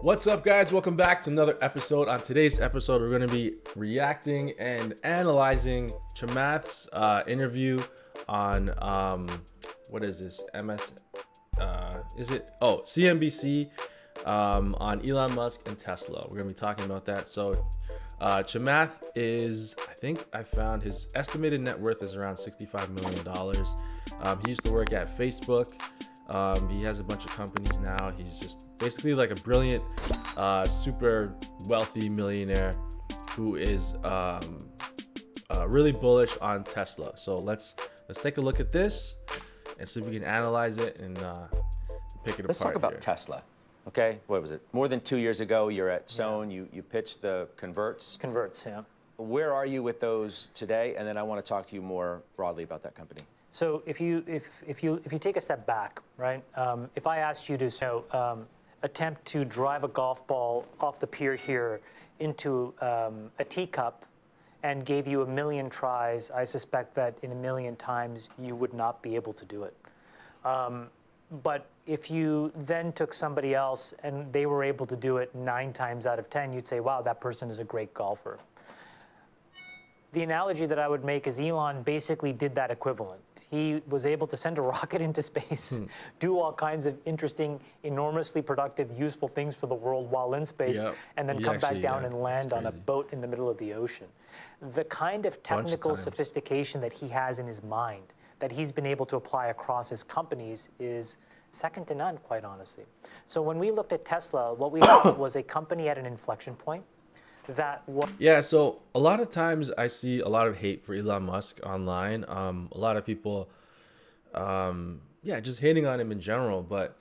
What's up, guys? Welcome back to another episode. On today's episode, we're going to be reacting and analyzing Chamath's interview on what is this? CNBC on Elon Musk and Tesla. We're going to be talking about that. So Chamath is, I think I found his estimated net worth is around $65 million. He used to work at Facebook. He has a bunch of companies now. He's just basically like a brilliant, super wealthy millionaire who is really bullish on Tesla. So let's take a look at this and see if we can analyze it and pick it apart. Let's talk about here. Tesla. Okay, what was it? More than 2 years ago, you're at Sohn. You pitched the converts. Converts, yeah. Where are you with those today? And then I want to talk to you more broadly about that company. So if you take a step back, right? If I asked you to attempt to drive a golf ball off the pier here into a teacup and gave you 1,000,000 tries, I suspect that in 1,000,000 times you would not be able to do it. But if you then took somebody else and they were able to do it 9 times out of 10, you'd say, wow, that person is a great golfer. The analogy that I would make is Elon basically did that equivalent. He was able to send a rocket into space, do all kinds of interesting, enormously productive, useful things for the world while in space, and then come back down and land on a boat in the middle of the ocean. The kind of technical sophistication that he has in his mind, that he's been able to apply across his companies, is second to none, quite honestly. So when we looked at Tesla, what we thought was a company at an inflection point. Yeah, so a lot of times I see a lot of hate for Elon Musk online. A lot of people, just hating on him in general. But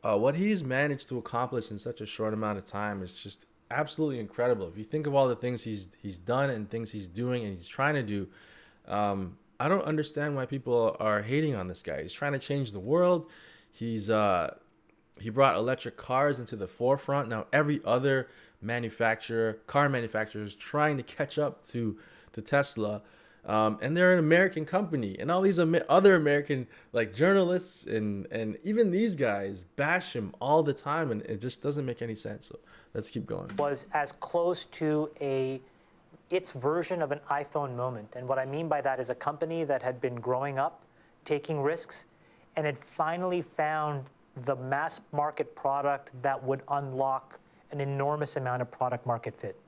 what he's managed to accomplish in such a short amount of time is just absolutely incredible. If you think of all the things he's done and things he's doing and he's trying to do, I don't understand why people are hating on this guy. He's trying to change the world. He brought electric cars into the forefront. Now every other car manufacturer is trying to catch up to Tesla, and they're an American company. And all these other American journalists and even these guys bash him all the time, and it just doesn't make any sense. So let's keep going. Was as close to its version of an iPhone moment, and what I mean by that is a company that had been growing up, taking risks, and had finally found the mass market product that would unlock an enormous amount of product market fit.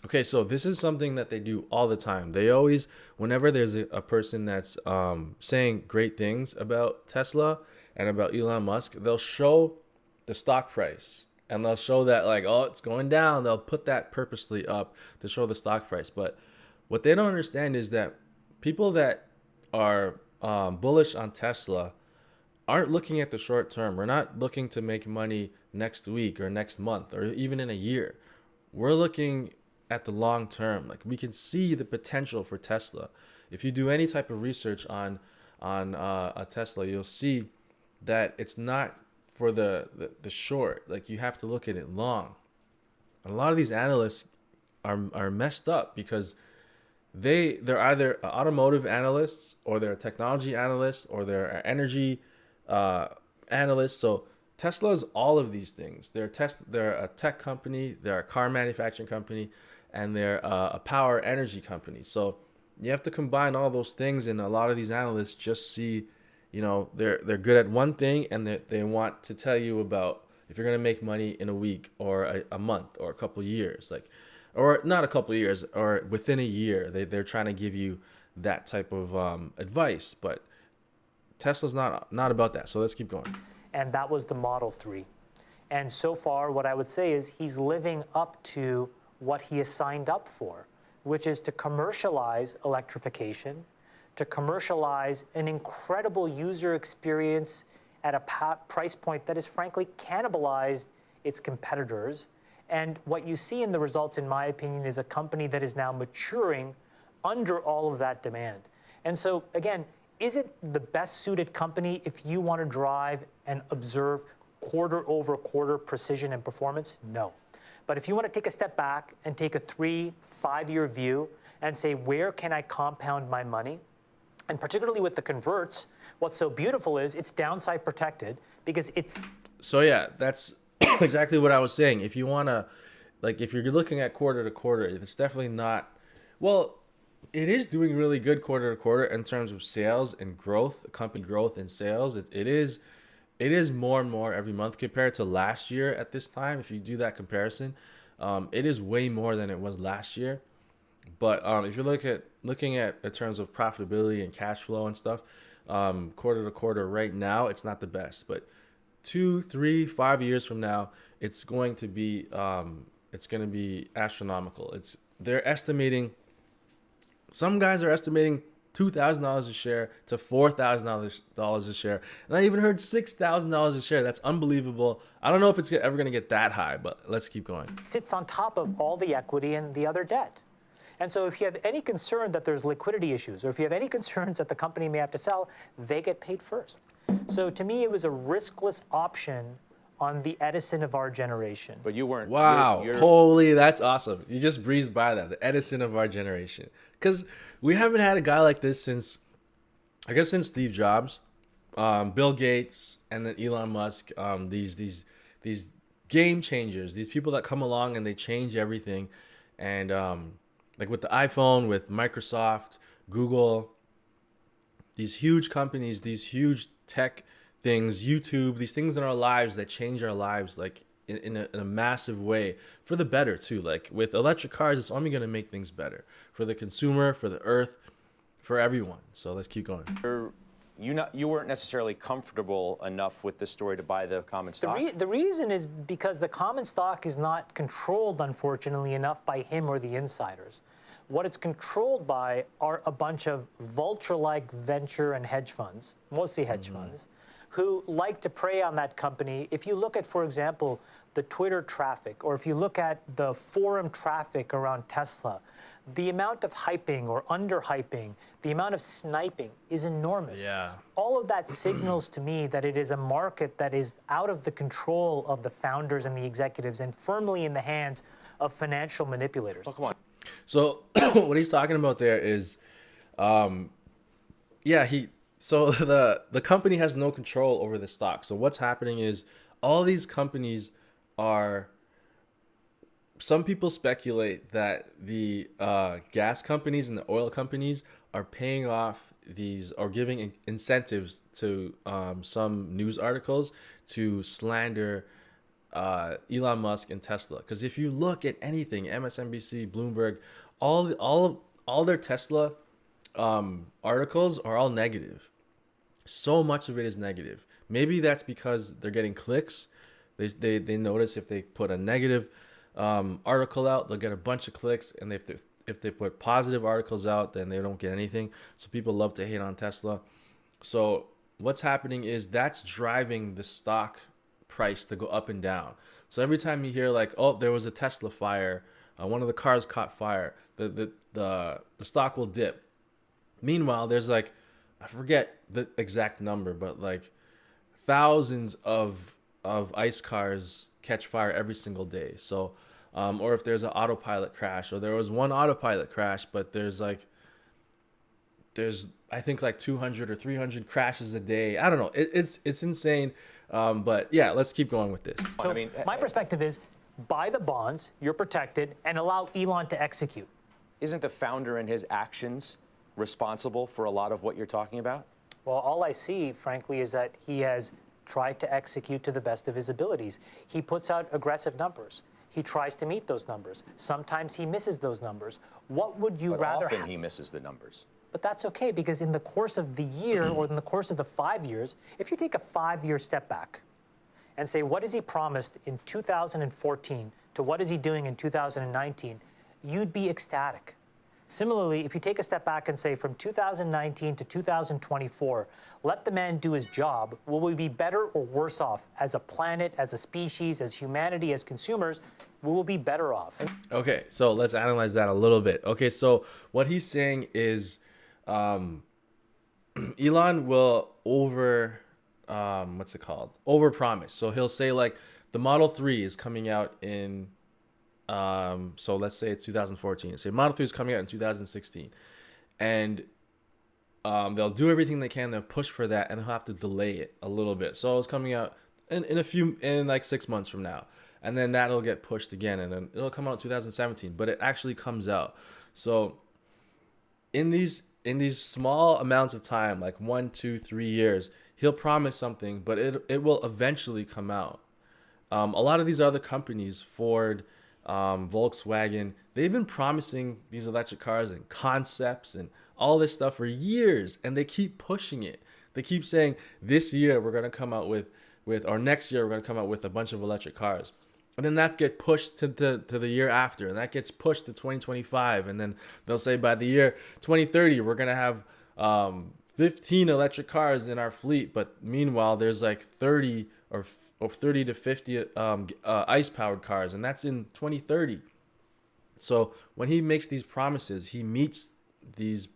Okay, so this is something that they do all the time. They always, whenever there's a person that's saying great things about Tesla and about Elon Musk, they'll show the stock price and they'll show that it's going down. They'll put that purposely up to show the stock price. But what they don't understand is that people that are bullish on Tesla aren't looking at the short term. We're not looking to make money next week or next month or even in a year. We're looking at the long term. We can see the potential for Tesla. If you do any type of research on a Tesla, you'll see that it's not for the short. You have to look at it long. And a lot of these analysts are messed up because they're either automotive analysts or they're technology analysts or they're energy analysts. So Tesla's all of these things. They're a tech company, they're a car manufacturing company, and they're a power energy company. So you have to combine all those things, and a lot of these analysts just see, they're good at one thing, and they want to tell you about if you're going to make money in a week or a month or a couple of years, or not a couple of years, or within a year. They're trying to give you that type of advice, but Tesla's not about that. So let's keep going. And that was the Model 3. And so far, what I would say is he's living up to what he has signed up for, which is to commercialize electrification, to commercialize an incredible user experience at a price point that has frankly cannibalized its competitors. And what you see in the results, in my opinion, is a company that is now maturing under all of that demand. And so, again, is it the best suited company if you want to drive and observe quarter-over-quarter precision and performance? No. But if you want to take a step back and take a 3-5 year view and say, where can I compound my money? And particularly with the converts, what's so beautiful is it's downside protected because it's... So yeah, that's exactly what I was saying. If you want to, like, if you're looking at quarter to quarter, it's definitely not. Well, it is doing really good quarter to quarter in terms of sales and growth, company growth and sales. It is more and more every month compared to last year at this time. If you do that comparison, it is way more than it was last year. But if you looking at in terms of profitability and cash flow and stuff, quarter to quarter right now, it's not the best. But 2, 3, 5 years from now, it's going to be astronomical. They're estimating. Some guys are estimating $2,000 a share to $4,000 a share, and I even heard $6,000 a share. That's unbelievable. I don't know if it's ever going to get that high, but let's keep going. Sits on top of all the equity and the other debt. And so if you have any concern that there's liquidity issues, or if you have any concerns that the company may have to sell, they get paid first. So to me, it was a riskless option on the Edison of our generation. But you weren't. Wow. Holy, that's awesome. You just breezed by that. The Edison of our generation. Because we haven't had a guy like this since Steve Jobs, Bill Gates, and then Elon Musk. These game changers, these people that come along and they change everything. And like with the iPhone, with Microsoft, Google, these huge companies, these huge tech things, YouTube, these things in our lives that change our lives, like in a massive way for the better too. Like with electric cars, it's only going to make things better for the consumer, for the earth, for everyone. So let's keep going. You weren't necessarily comfortable enough with the story to buy the common stock? The reason is because the common stock is not controlled, unfortunately, enough by him or the insiders. What it's controlled by are a bunch of vulture-like venture and hedge funds, mostly hedge funds, who like to prey on that company. If you look at, for example, the Twitter traffic, or if you look at the forum traffic around Tesla, the amount of hyping or under-hyping, the amount of sniping is enormous. Yeah. All of that signals to me that it is a market that is out of the control of the founders and the executives and firmly in the hands of financial manipulators. Oh, come on. So what he's talking about there is, so the company has no control over the stock. So what's happening is all these companies some people speculate that the gas companies and the oil companies are paying off these or giving incentives to some news articles to slander Elon Musk and Tesla. Because if you look at anything, MSNBC, Bloomberg, all their Tesla articles are all negative. So much of it is negative. Maybe that's because they're getting clicks. They notice if they put a negative article out, they'll get a bunch of clicks, and if they put positive articles out, then they don't get anything. So people love to hate on Tesla. So what's happening is that's driving the stock price to go up and down. So every time you hear like, oh, there was a Tesla fire, one of the cars caught fire, the stock will dip. Meanwhile, there's like, I forget the exact number, but like thousands of ICE cars catch fire every single day. So or if there's an autopilot crash, or there was one autopilot crash, but there's I think like 200 or 300 crashes a day. I don't know. It's insane. But yeah, let's keep going with this. So my perspective is buy the bonds, you're protected, and allow Elon to execute. Isn't the founder and his actions responsible for a lot of what you're talking about? Well, all I see, frankly, is that he has tried to execute to the best of his abilities. He puts out aggressive numbers. He tries to meet those numbers. Sometimes he misses those numbers. What would you rather often he misses the numbers. But that's okay, because in the course of the year or in the course of the 5 years, if you take a 5-year step back and say, what has he promised in 2014 to what is he doing in 2019, you'd be ecstatic. Similarly, if you take a step back and say from 2019 to 2024, let the man do his job, will we be better or worse off as a planet, as a species, as humanity, as consumers? We will be better off. Okay, so let's analyze that a little bit. Okay, so what he's saying is Elon will overpromise. So he'll say like the Model 3 is coming out in so let's say it's 2014. Say Model 3 is coming out in 2016, and they'll do everything they can. They'll push for that, and they'll have to delay it a little bit. So it's coming out in like 6 months from now, and then that'll get pushed again, and then it'll come out in 2017. But it actually comes out. So in these small amounts of time, like 1, 2, 3 years, he'll promise something, but it will eventually come out. A lot of these other companies, Ford, Volkswagen, they've been promising these electric cars and concepts and all this stuff for years, and they keep pushing it. They keep saying this year we're gonna come out with or next year we're gonna come out with a bunch of electric cars. And then that gets pushed to the year after, and that gets pushed to 2025, and then they'll say by the year 2030 we're gonna have 15 electric cars in our fleet. But meanwhile, there's like 30 or 30 to 50 ice-powered cars, and that's in 2030. So when he makes these promises, he meets these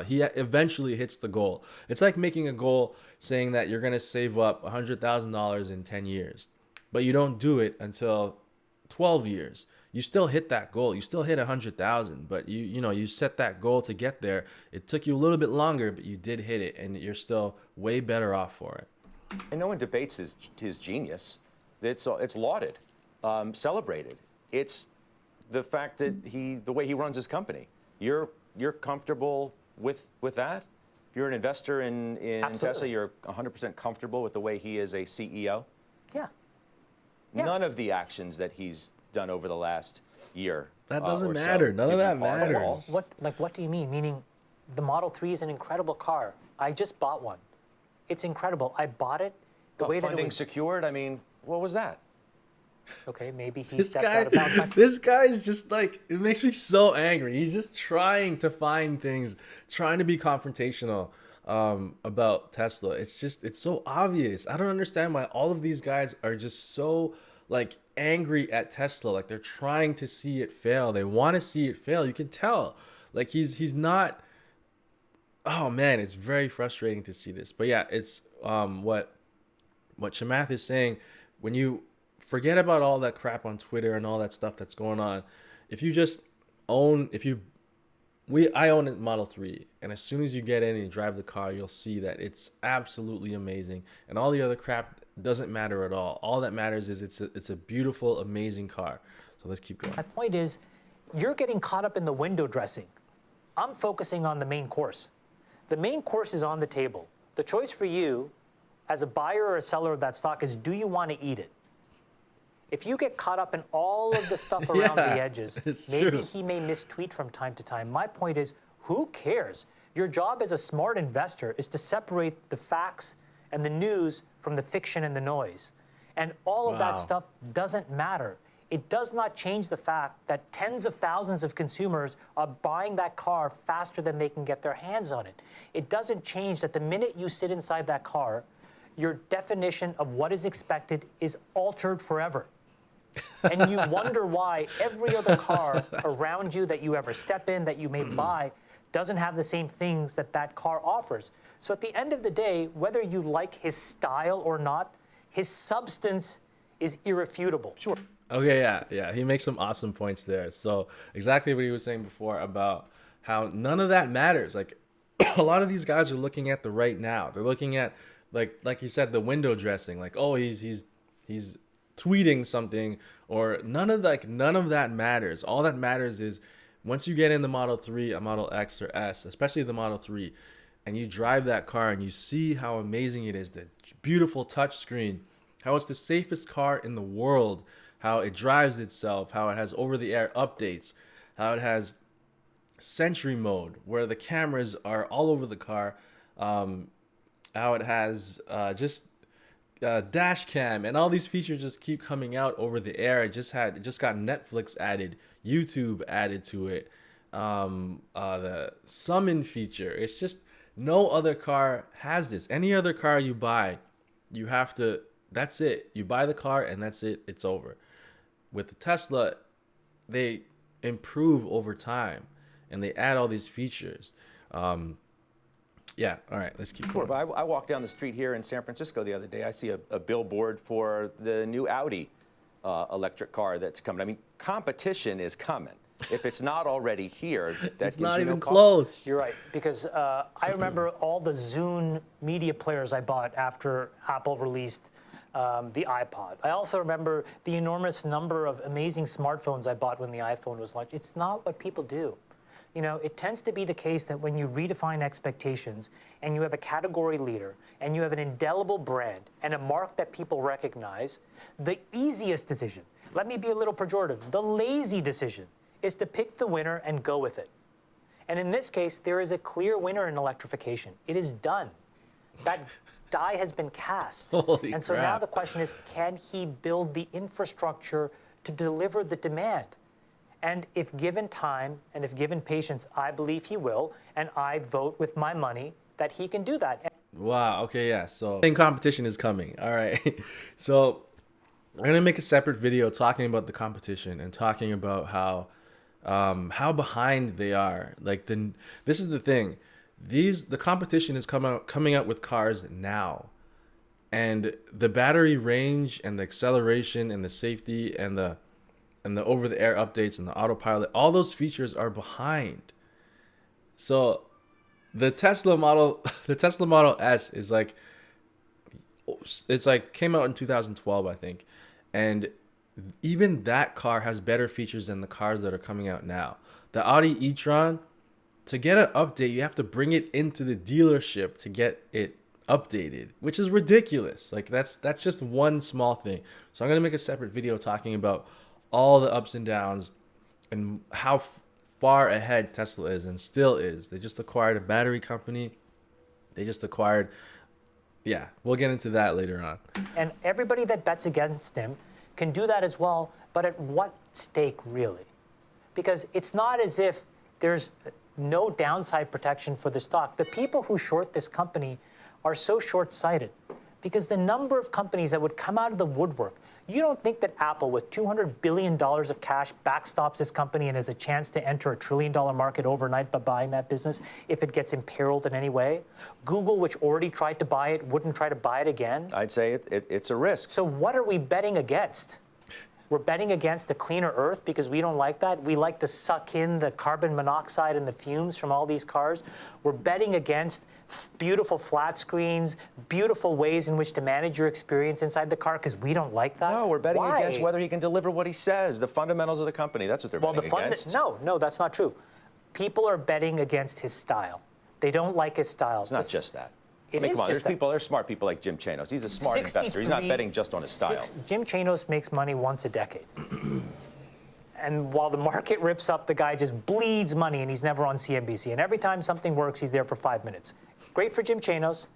he eventually hits the goal. It's like making a goal saying that you're gonna save up $100,000 in 10 years. But you don't do it until 12 years. You still hit that goal. You still hit 100,000, but you set that goal to get there. It took you a little bit longer, but you did hit it, and you're still way better off for it. And no one debates his genius. It's lauded, celebrated. It's the fact that the way he runs his company. You're comfortable with that? If you're an investor in Tesla, you're 100% comfortable with the way he is a CEO? Yeah. None of the actions that he's done over the last year. That doesn't matter. None of that matters. What do you mean? Meaning, the Model 3 is an incredible car. I just bought one. It's incredible. I bought it the way that it funding was secured. I mean, what was that? Okay, maybe he This stepped guy, out of bounds. this guy is just like, it makes me so angry. He's just trying to find things, trying to be confrontational about Tesla. It's so obvious. I don't understand why all of these guys are just so like angry at Tesla. Like they're trying to see it fail. They want to see it fail. You can tell. Like he's not. Oh man, it's very frustrating to see this. But yeah, it's what Chamath is saying. When you forget about all that crap on Twitter and all that stuff that's going on, if you just own, I own a Model 3, and as soon as you get in and you drive the car, you'll see that it's absolutely amazing, and all the other crap doesn't matter at all. All that matters is it's a beautiful, amazing car. So let's keep going. My point is, you're getting caught up in the window dressing. I'm focusing on the main course. The main course is on the table. The choice for you, as a buyer or a seller of that stock, is do you want to eat it? If you get caught up in all of the stuff around the edges, maybe true. he may mistweet from time to time. My point is, who cares? Your job as a smart investor is to separate the facts and the news from the fiction and the noise. And all of that stuff doesn't matter. It does not change the fact that tens of thousands of consumers are buying that car faster than they can get their hands on it. It doesn't change that the minute you sit inside that car, your definition of what is expected is altered forever. And you wonder why every other car around you that you ever step in, that you may buy, doesn't have the same things that that car offers. So at the end of the day, whether you like his style or not, his substance is irrefutable. Sure. Okay, yeah. He makes some awesome points there. So exactly what he was saying before about how none of that matters. Like a lot of these guys are looking at the right now. They're looking at like you said, the window dressing. Like, oh, he's tweeting something, or none of that matters. All that matters is once you get in the Model 3, a Model X or S, especially the Model 3, and you drive that car and you see how amazing it is, the beautiful touchscreen, how it's the safest car in the world, how it drives itself, how it has over-the-air updates, how it has Sentry mode where the cameras are all over the car, how it has dash cam, and all these features just keep coming out over the air. It just got Netflix added, YouTube added to it, the summon feature. It's just no other car has this. Any other car you buy, you have to, that's it. You buy the car and that's it. It's over. With the Tesla, they improve over time and they add all these features. Yeah, all right, let's keep going. I walked down the street here in San Francisco the other day. I see a billboard for the new Audi electric car that's coming. I mean, competition is coming. if it's not already here, that It's gives not you even no cause. close. You're right, because I remember all the Zune media players I bought after Apple released the iPod. I also remember the enormous number of amazing smartphones I bought when the iPhone was launched. It's not what people do. You know, it tends to be the case that when you redefine expectations and you have a category leader and you have an indelible brand and a mark that people recognize, the easiest decision, let me be a little pejorative, the lazy decision is to pick the winner and go with it. And in this case, there is a clear winner in electrification. It is done. That die has been cast. Holy and so crap. now the question is, can he build the infrastructure to deliver the demand? And if given time and if given patience, I believe he will, and I vote with my money that he can do that. Wow. Okay. Yeah. So same competition is coming. All right. So we're gonna make a separate video talking about the competition and talking about how behind they are. Like this is the thing. The competition is coming out with cars now, and the battery range and the acceleration and the safety and the over-the-air updates and the autopilot, all those features are behind. So the Tesla Model S is like, it's like came out in 2012, I think, and even that car has better features than the cars that are coming out now. The Audi e-tron, to get an update, you have to bring it into the dealership to get it updated, which is ridiculous. Like that's just one small thing. So I'm gonna make a separate video talking about all the ups and downs and how far ahead Tesla is and still is. They just acquired a battery company. They just acquired, yeah, we'll get into that later on. And everybody that bets against him can do that as well, but at what stake, really? Because it's not as if there's no downside protection for the stock. The people who short this company are so short-sighted because the number of companies that would come out of the woodwork, you don't think that Apple, with $200 billion of cash, backstops this company and has a chance to enter a $1 trillion market overnight by buying that business if it gets imperiled in any way? Google, which already tried to buy it, wouldn't try to buy it again? I'd say it's a risk. So what are we betting against? We're betting against a cleaner Earth because we don't like that. We like to suck in the carbon monoxide and the fumes from all these cars. We're betting against beautiful flat screens, beautiful ways in which to manage your experience inside the car because we don't like that. No, we're betting Why? against whether he can deliver what he says, the fundamentals of the company. That's what they're betting against. No, that's not true. People are betting against his style. They don't like his style. It's not just that. It I mean, is come on, just that. there's smart people like Jim Chanos. He's a smart investor. He's not betting just on his style. Jim Chanos makes money once a decade. And while the market rips up, the guy just bleeds money and he's never on CNBC. And every time something works, he's there for 5 minutes. Great for Jim Chanos.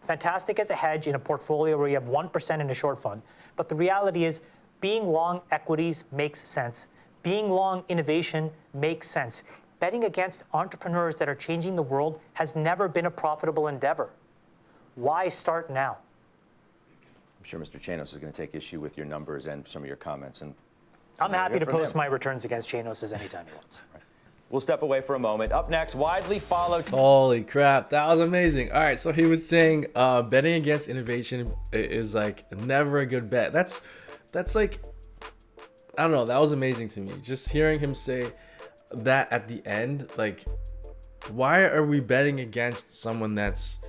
Fantastic as a hedge in a portfolio where you have 1% in a short fund. But the reality is, being long equities makes sense. Being long innovation makes sense. Betting against entrepreneurs that are changing the world has never been a profitable endeavor. Why start now? I'm sure Mr. Chanos is going to take issue with your numbers and some of your comments. And I'm happy to post him. my returns against Chanos anytime he wants. We'll step away for a moment. Up next, widely followed. Holy crap, that was amazing. All right, so he was saying betting against innovation is like never a good bet. That's like, I don't know, that was amazing to me. Just hearing him say that at the end, like, why are we betting against someone that's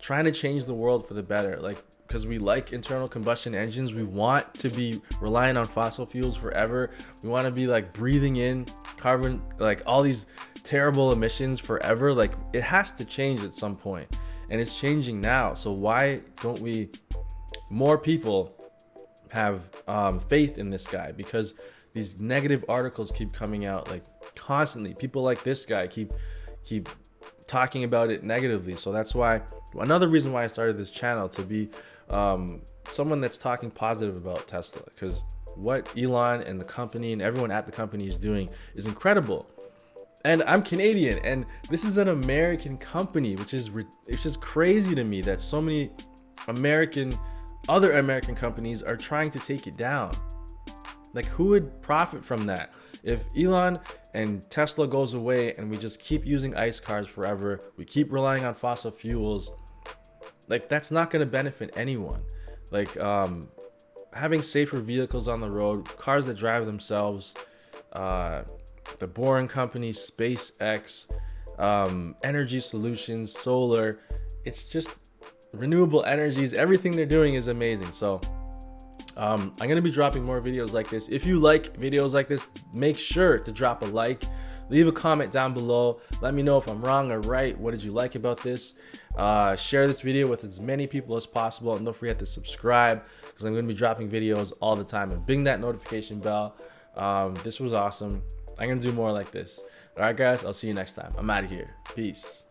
trying to change the world for the better? Like, because we like internal combustion engines, we want to be relying on fossil fuels forever. We want to be like breathing in carbon, like all these terrible emissions forever. Like, it has to change at some point, and it's changing now. So why don't we, more people, have faith in this guy? Because these negative articles keep coming out like constantly. People like this guy keep talking about it negatively. So that's why, another reason why I started this channel, to be someone that's talking positive about Tesla, because what Elon and the company and everyone at the company is doing is incredible. And I'm Canadian, and this is an American company, which is it's just crazy to me that so many other American companies are trying to take it down. Like, who would profit from that? If Elon and Tesla goes away and we just keep using ICE cars forever, we keep relying on fossil fuels, like, that's not going to benefit anyone. Like, having safer vehicles on the road, cars that drive themselves, the Boring Company, SpaceX, energy solutions, solar. It's just renewable energies. Everything they're doing is amazing. So I'm going to be dropping more videos like this. If you like videos like this, make sure to drop a like, leave a comment down below. Let me know if I'm wrong or right. What did you like about this? Share this video with as many people as possible, and don't forget to subscribe, because I'm going to be dropping videos all the time, and bing that notification bell. This was awesome. I'm going to do more like this. All right, guys, I'll see you next time. I'm out of here. Peace.